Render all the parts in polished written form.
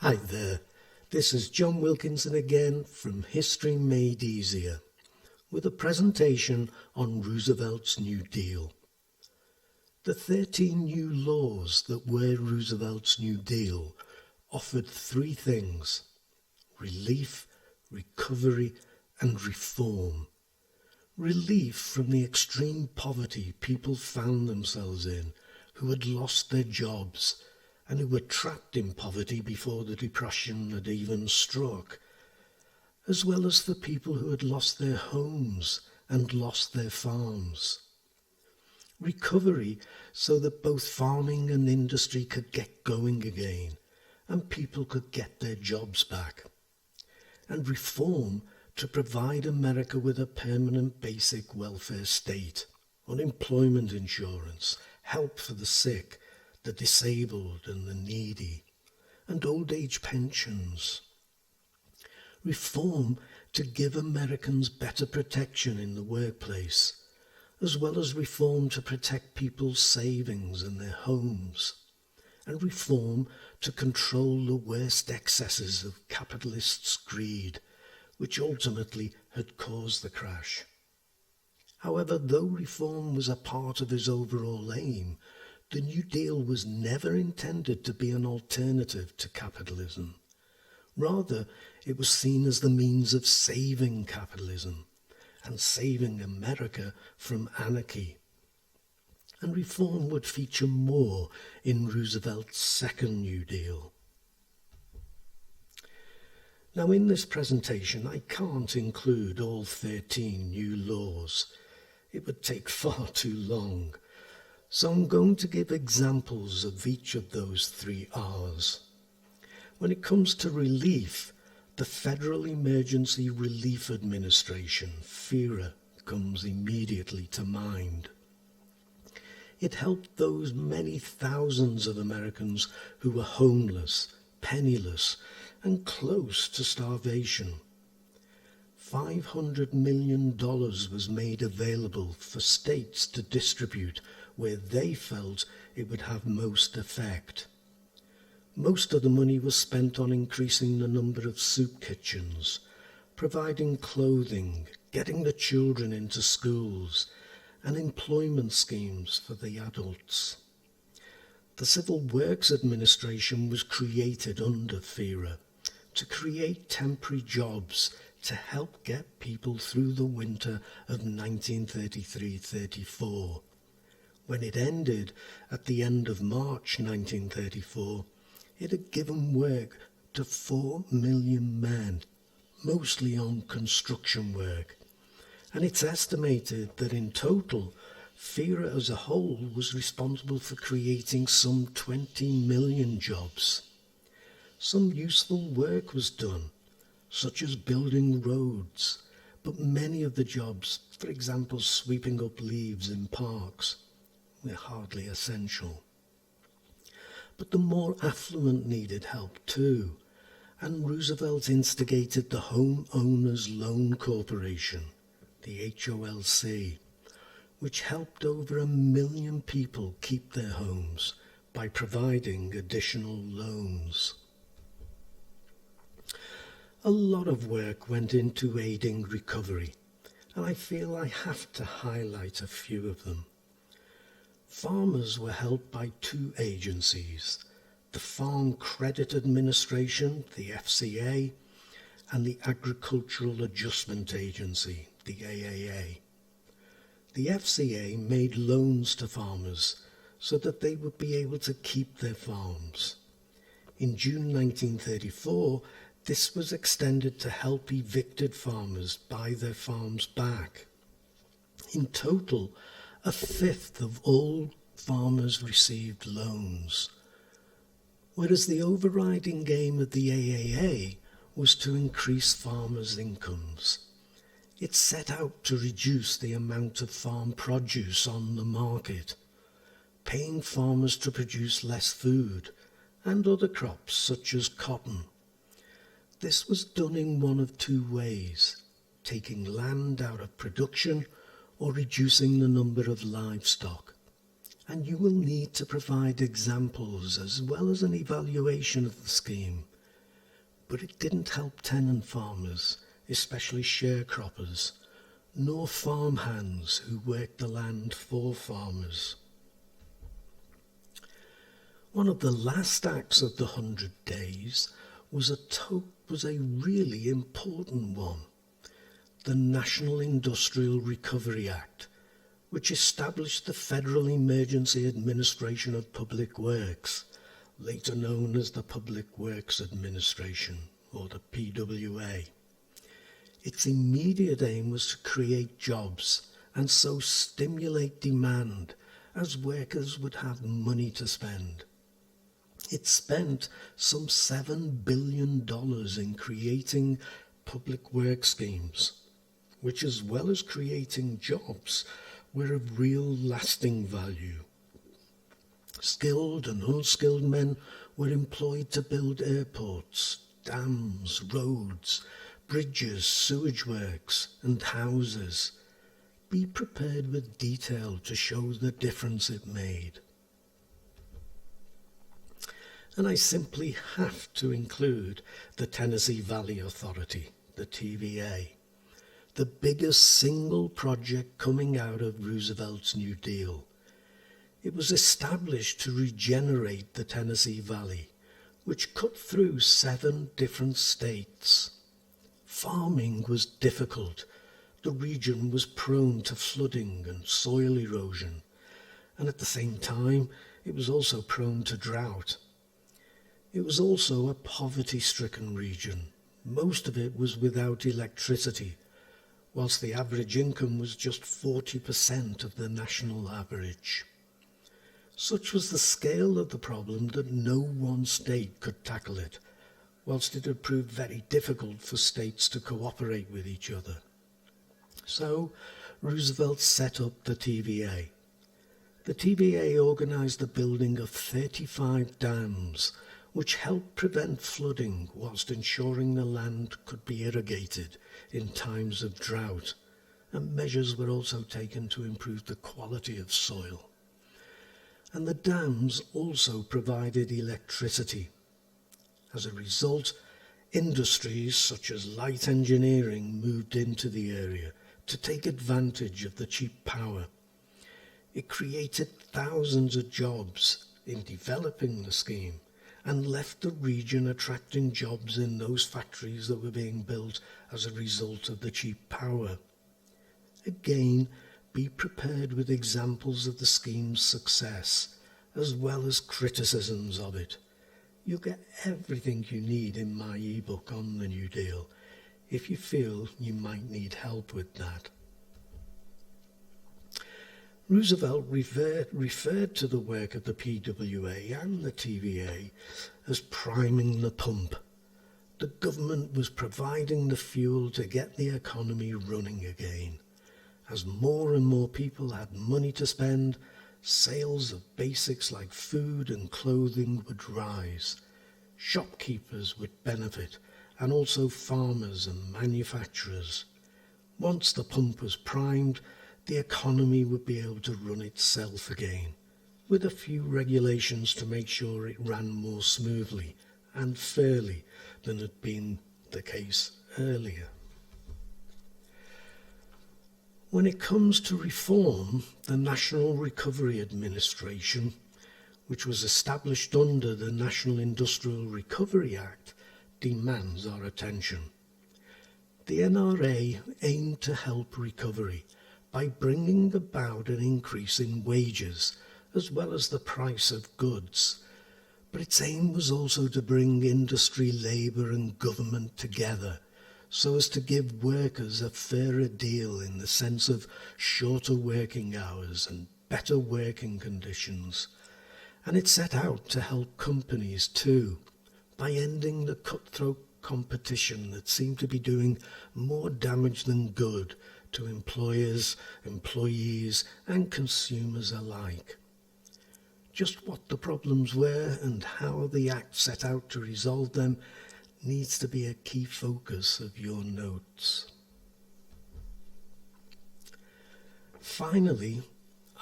Hi there, this is John Wilkinson again from History Made Easier with a presentation on Roosevelt's New Deal. The 13 new laws that were Roosevelt's New Deal offered three things: relief, recovery and reform. Relief from the extreme poverty people found themselves in who had lost their jobs and who were trapped in poverty before the Depression had even struck, as well as for people who had lost their homes and lost their farms. Recovery so that both farming and industry could get going again and people could get their jobs back. And reform to provide America with a permanent basic welfare state, unemployment insurance, help for the sick, the disabled and the needy, and old age pensions. Reform to give Americans better protection in the workplace, as well as reform to protect people's savings and their homes, and reform to control the worst excesses of capitalists' greed, which ultimately had caused the crash. However, though reform was a part of his overall aim, the New Deal was never intended to be an alternative to capitalism. Rather, it was seen as the means of saving capitalism and saving America from anarchy. And reform would feature more in Roosevelt's second New Deal. Now, in this presentation, I can't include all 13 new laws. It would take far too long. So I'm going to give examples of each of those three R's. When it comes to relief, the Federal Emergency Relief Administration, FERA, comes immediately to mind. It helped those many thousands of Americans who were homeless, penniless, and close to starvation. $500 million was made available for states to distribute where they felt it would have most effect. Most of the money was spent on increasing the number of soup kitchens, providing clothing, getting the children into schools, and employment schemes for the adults. The Civil Works Administration was created under FERA to create temporary jobs to help get people through the winter of 1933-34. When it ended at the end of March 1934, it had given work to 4 million men, mostly on construction work. And it's estimated that in total, FERA as a whole was responsible for creating some 20 million jobs. Some useful work was done, such as building roads, but many of the jobs, for example sweeping up leaves in parks, were hardly essential. But the more affluent needed help too, and Roosevelt instigated the Home Owners Loan Corporation, the HOLC, which helped over 1 million people keep their homes by providing additional loans. A lot of work went into aiding recovery, and I feel I have to highlight a few of them. Farmers were helped by two agencies, the Farm Credit Administration, the FCA, and the Agricultural Adjustment Agency, the AAA. The FCA made loans to farmers so that they would be able to keep their farms. In June 1934, this was extended to help evicted farmers buy their farms back. In total, 1/5 of all farmers received loans, whereas the overriding aim of the AAA was to increase farmers' incomes. It set out to reduce the amount of farm produce on the market, paying farmers to produce less food and other crops such as cotton. This was done in one of two ways: taking land out of production or reducing the number of livestock. And you will need to provide examples as well as an evaluation of the scheme But it didn't help tenant farmers, especially sharecroppers, nor farmhands who worked the land for farmers. One of the last acts of the 100 Days was a really important one, the National Industrial Recovery Act, which established the Federal Emergency Administration of Public Works, later known as the Public Works Administration, or the PWA. Its immediate aim was to create jobs and so stimulate demand, as workers would have money to spend. It spent some $7 billion in creating public work schemes, which, as well as creating jobs, were of real lasting value. Skilled and unskilled men were employed to build airports, dams, roads, bridges, sewage works, and houses. Be prepared with detail to show the difference it made. And I simply have to include the Tennessee Valley Authority, the TVA, the biggest single project coming out of Roosevelt's New Deal. It was established to regenerate the Tennessee Valley, which cut through 7 different states. Farming was difficult. The region was prone to flooding and soil erosion, and at the same time, it was also prone to drought. It was also a poverty-stricken region. Most of it was without electricity, whilst the average income was just 40% of the national average. Such was the scale of the problem that no one state could tackle it, whilst it had proved very difficult for states to cooperate with each other. So Roosevelt set up the TVA. The TVA organised the building of 35 dams, which helped prevent flooding whilst ensuring the land could be irrigated in times of drought, and measures were also taken to improve the quality of soil. And the dams also provided electricity. As a result, industries such as light engineering moved into the area to take advantage of the cheap power. It created thousands of jobs in developing the scheme, and left the region attracting jobs in those factories that were being built as a result of the cheap power. Again, be prepared with examples of the scheme's success, as well as criticisms of it. You'll get everything you need in my ebook on the New Deal, if you feel you might need help with that. Roosevelt referred to the work of the PWA and the TVA as priming the pump. The government was providing the fuel to get the economy running again. As more and more people had money to spend, sales of basics like food and clothing would rise. Shopkeepers would benefit, and also farmers and manufacturers. Once the pump was primed, the economy would be able to run itself again, with a few regulations to make sure it ran more smoothly and fairly than had been the case earlier. When it comes to reform, the National Recovery Administration, which was established under the National Industrial Recovery Act, demands our attention. The NRA aimed to help recovery by bringing about an increase in wages as well as the price of goods. But its aim was also to bring industry, labour and government together so as to give workers a fairer deal in the sense of shorter working hours and better working conditions. And it set out to help companies too, by ending the cutthroat competition that seemed to be doing more damage than good to employers, employees and consumers alike. Just what the problems were and how the Act set out to resolve them needs to be a key focus of your notes. Finally,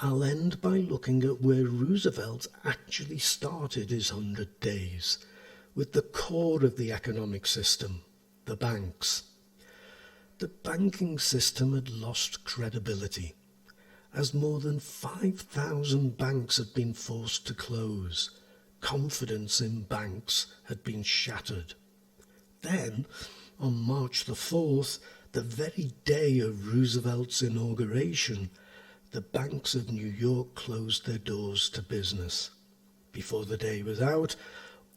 I'll end by looking at where Roosevelt actually started his 100 days, with the core of the economic system, the banks. The banking system had lost credibility, as more than 5,000 banks had been forced to close. Confidence in banks had been shattered. Then, on March the 4th, the very day of Roosevelt's inauguration, the banks of New York closed their doors to business. Before the day was out,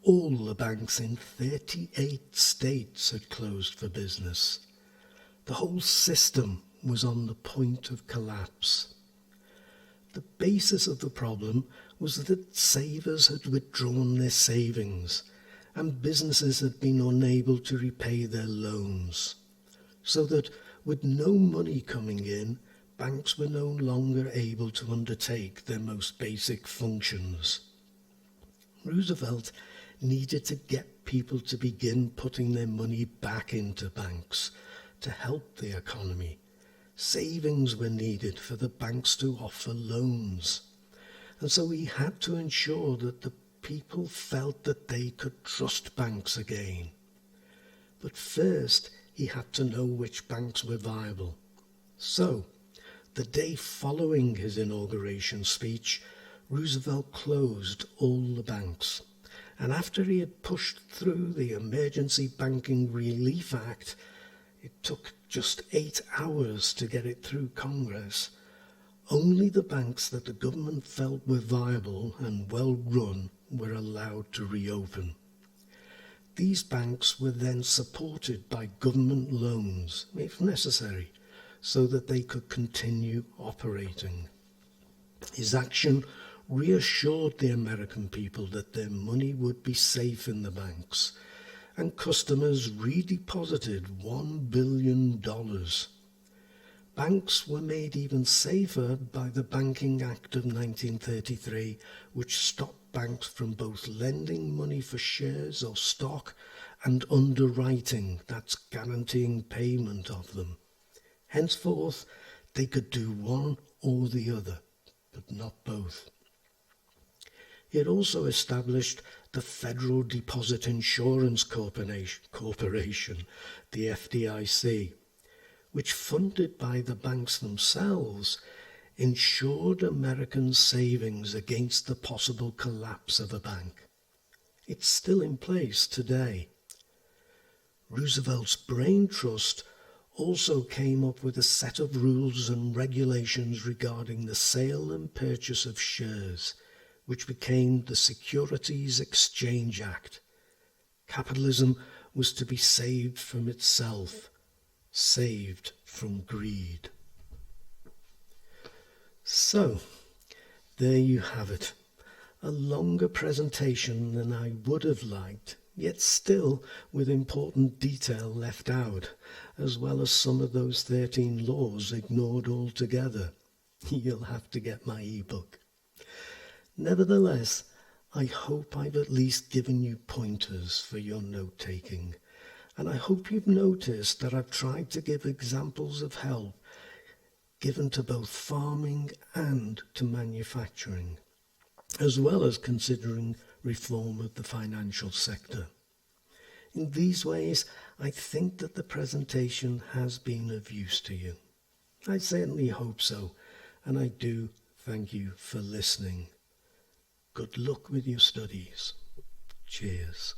all the banks in 38 states had closed for business. The whole system was on the point of collapse. The basis of the problem was that savers had withdrawn their savings and businesses had been unable to repay their loans, so that with no money coming in, banks were no longer able to undertake their most basic functions. Roosevelt needed to get people to begin putting their money back into banks to help the economy. Savings were needed for the banks to offer loans. And so he had to ensure that the people felt that they could trust banks again. But first, he had to know which banks were viable. So, the day following his inauguration speech, Roosevelt closed all the banks. And after he had pushed through the Emergency Banking Relief Act, it took just 8 hours to get it through Congress. Only the banks that the government felt were viable and well run were allowed to reopen. These banks were then supported by government loans, if necessary, so that they could continue operating. His action reassured the American people that their money would be safe in the banks, and customers redeposited $1 billion. Banks were made even safer by the Banking Act of 1933, which stopped banks from both lending money for shares or stock and underwriting, that's guaranteeing payment of them. Henceforth, they could do one or the other, but not both. It also established the Federal Deposit Insurance Corporation, the FDIC, which, funded by the banks themselves, insured American savings against the possible collapse of a bank. It's still in place today. Roosevelt's Brain Trust also came up with a set of rules and regulations regarding the sale and purchase of shares, which became the Securities Exchange Act. Capitalism was to be saved from itself, saved from greed. So, there you have it. A longer presentation than I would have liked, yet still with important detail left out, as well as some of those 13 laws ignored altogether. You'll have to get my ebook. Nevertheless, I hope I've at least given you pointers for your note-taking, and I hope you've noticed that I've tried to give examples of help given to both farming and to manufacturing, as well as considering reform of the financial sector. In these ways, I think that the presentation has been of use to you. I certainly hope so, and I do thank you for listening. Good luck with your studies. Cheers.